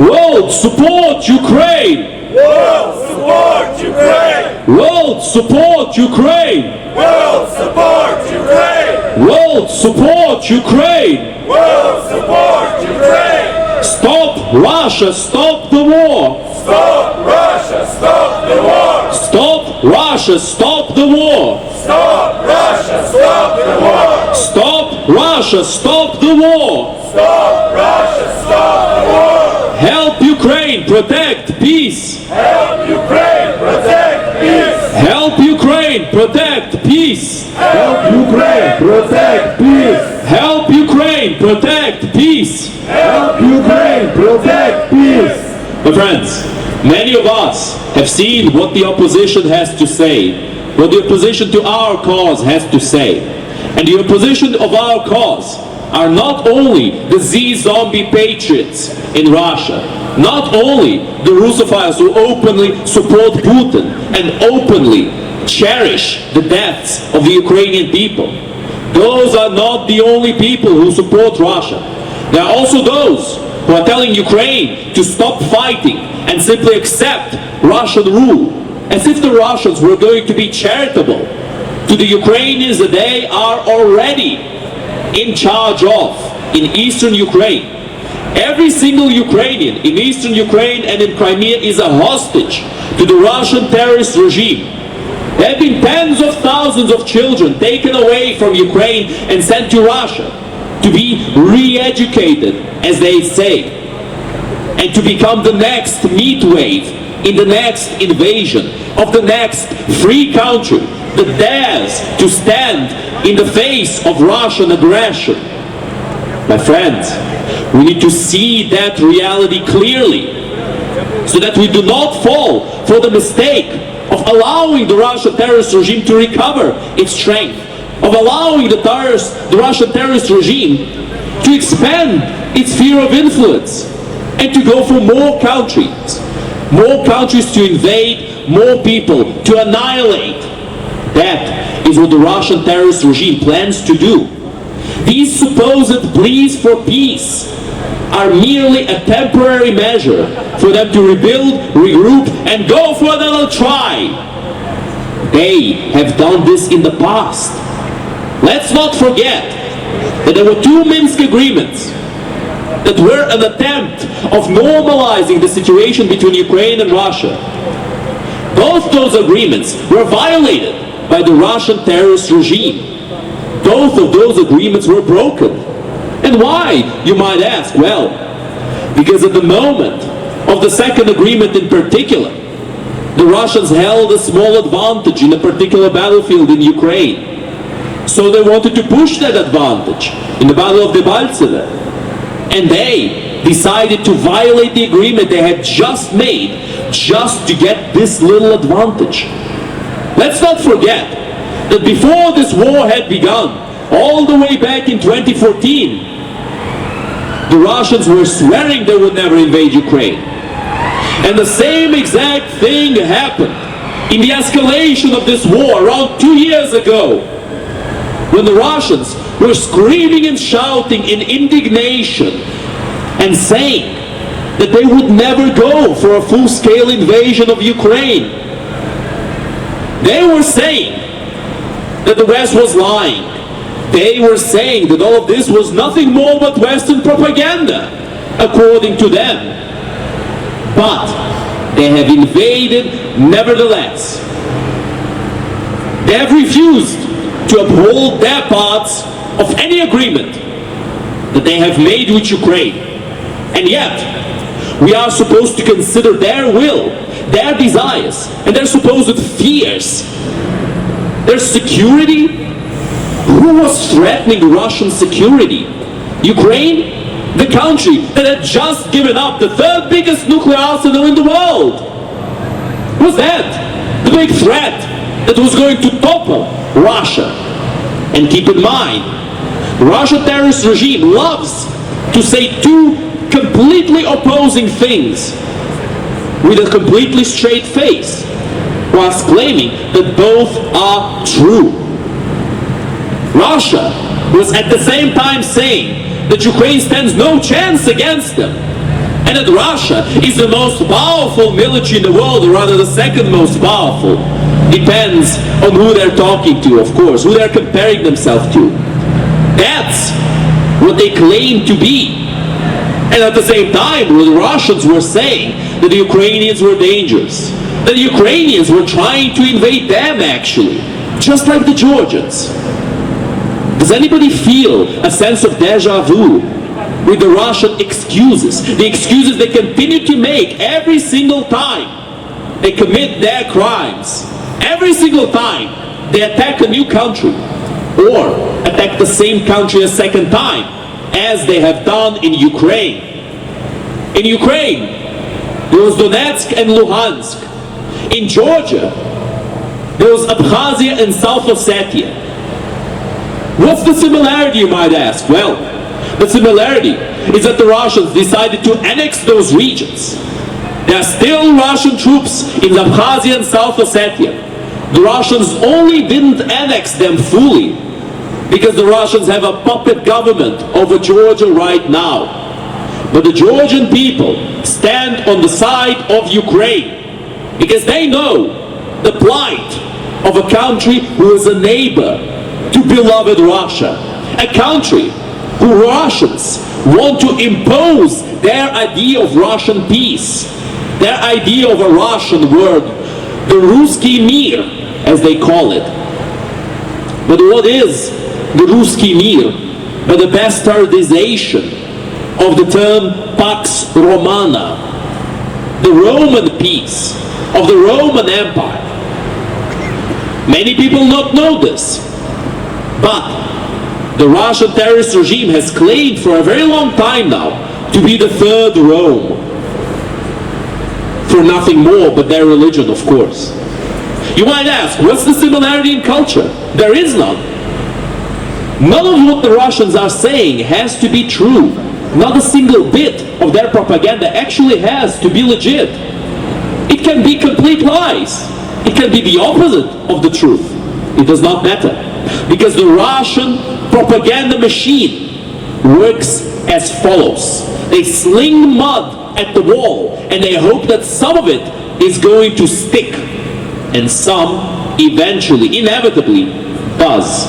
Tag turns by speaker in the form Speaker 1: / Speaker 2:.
Speaker 1: World, support Ukraine!
Speaker 2: World, support Ukraine!
Speaker 1: World, support Ukraine!
Speaker 2: World, support Ukraine!
Speaker 1: World, support Ukraine!
Speaker 2: World, support Ukraine!
Speaker 1: Stop Russia, stop the war!
Speaker 2: Stop Russia, stop the war!
Speaker 1: Stop Russia, stop the war!
Speaker 2: Stop Russia, stop the war!
Speaker 1: Stop Russia, stop the war!
Speaker 2: Stop Russia, stop the war!
Speaker 1: Help Ukraine, protect peace!
Speaker 2: Help Ukraine, protect peace!
Speaker 1: Help Ukraine, protect peace!
Speaker 2: Help Ukraine, protect peace!
Speaker 1: Help Ukraine, protect peace!
Speaker 2: Help Ukraine, protect peace!
Speaker 1: My friends, many of us have seen what the opposition has to say, what the opposition to our cause has to say. And the opposition of our cause are not only the Z-zombie patriots in Russia, not only the Russophiles who openly support Putin and openly cherish the deaths of the Ukrainian people. Those are not the only people who support Russia. There are also those who are telling Ukraine to stop fighting and simply accept Russian rule, as if the Russians were going to be charitable to the Ukrainians that they are already in charge of in eastern Ukraine. Every single Ukrainian in eastern Ukraine and in Crimea is a hostage to the Russian terrorist regime. There have been tens of thousands of children taken away from Ukraine and sent to Russia to be re-educated, as they say, and to become the next heat wave in the next invasion of the next free country that dares to stand in the face of Russian aggression. My friends, we need to see that reality clearly so that we do not fall for the mistake of allowing the Russian terrorist regime to recover its strength, of allowing the Russian terrorist regime to expand its sphere of influence and to go for more countries to invade, more people to annihilate. That is what the Russian terrorist regime plans to do. These supposed pleas for peace are merely a temporary measure for them to rebuild, regroup, and go for another try. They have done this in the past. Let's not forget that there were two Minsk agreements that were an attempt of normalizing the situation between Ukraine and Russia. Both those agreements were violated by the Russian terrorist regime. Both of those agreements were broken. And why, you might ask? Well, because at the moment of the second agreement in particular, the Russians held a small advantage in a particular battlefield in Ukraine. So they wanted to push that advantage in the Battle of Debaltseve. And they decided to violate the agreement they had just made just to get this little advantage. Let's not forget that before this war had begun, all the way back in 2014, the Russians were swearing they would never invade Ukraine. And the same exact thing happened in the escalation of this war around 2 years ago, when the Russians were screaming and shouting in indignation and saying that they would never go for a full-scale invasion of Ukraine. They were saying that the West was lying. They were saying that all of this was nothing more but Western propaganda, according to them. But they have invaded nevertheless. They have refused to uphold their parts of any agreement that they have made with Ukraine. And yet, we are supposed to consider their will, their desires, and their supposed fears, their security. Who was threatening Russian security? Ukraine? The country that had just given up the third biggest nuclear arsenal in the world. Was that the big threat that was going to topple Russia? And keep in mind, the Russian terrorist regime loves to say two completely opposing things with a completely straight face, whilst claiming that both are true. Russia was at the same time saying that Ukraine stands no chance against them, And that Russia is the most powerful military in the world, or rather the second most powerful. Depends on who they're talking to, of course, who they're comparing themselves to. That's what they claim to be. And at the same time, the Russians were saying that the Ukrainians were dangerous. That the Ukrainians were trying to invade them, actually. Just like the Georgians. Does anybody feel a sense of deja vu with the Russian excuses? The excuses they continue to make every single time they commit their crimes. Every single time they attack a new country or attack the same country a second time, as they have done in Ukraine. In Ukraine, there was Donetsk and Luhansk. In Georgia, there was Abkhazia and South Ossetia. What's the similarity, you might ask? Well, the similarity is that the Russians decided to annex those regions. There are still Russian troops in Abkhazia and South Ossetia. The Russians only didn't annex them fully because the Russians have a puppet government over Georgia right now. But the Georgian people stand on the side of Ukraine because they know the plight of a country who is a neighbor to beloved Russia. A country who Russians want to impose their idea of Russian peace, their idea of a Russian word, the Ruski Mir, as they call it. But what is the Ruski Mir but the bastardization of the term Pax Romana, the Roman peace of the Roman Empire? Many people not know this, but the Russian terrorist regime has claimed for a very long time now to be the third Rome, for nothing more but their religion, of course. You might ask, what's the similarity in culture? There is none. None of what the Russians are saying has to be true. Not a single bit of their propaganda actually has to be legit. It can be complete lies. It can be the opposite of the truth. It does not matter. Because the Russian propaganda machine works as follows. They sling mud at the wall and they hope that some of it is going to stick. And some, eventually, inevitably, does.